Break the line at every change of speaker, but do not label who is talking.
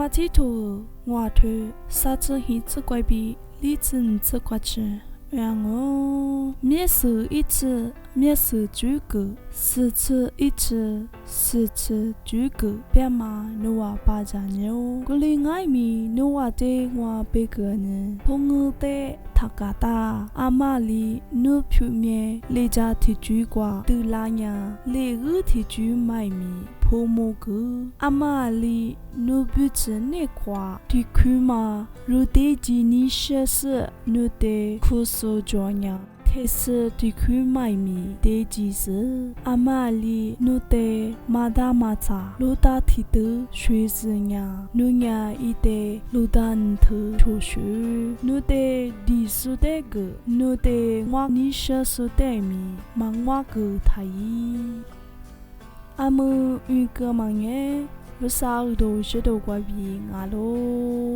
马蹄头我头啥子黑子怪比李子子怪吃让我面试一次面试诸葛四次一次四次诸葛别嘛努瓦巴扎牛古里爱米努瓦的我贝格呢同我的塔嘎达阿玛里努普面雷扎提诸瓜德拉呀雷日提诸麦米婆摩格阿玛里努布子内瓜提库嘛如得吉尼些是努得库索卓呀开始地区买米的技术，阿玛里努得马达马扎，鲁达提德学子呀，努呀伊得鲁达尼特图书，努得地苏得个，努得我尼些苏得米，忙我个太伊，阿姆一个忙耶。不少都是都怪病啊喽。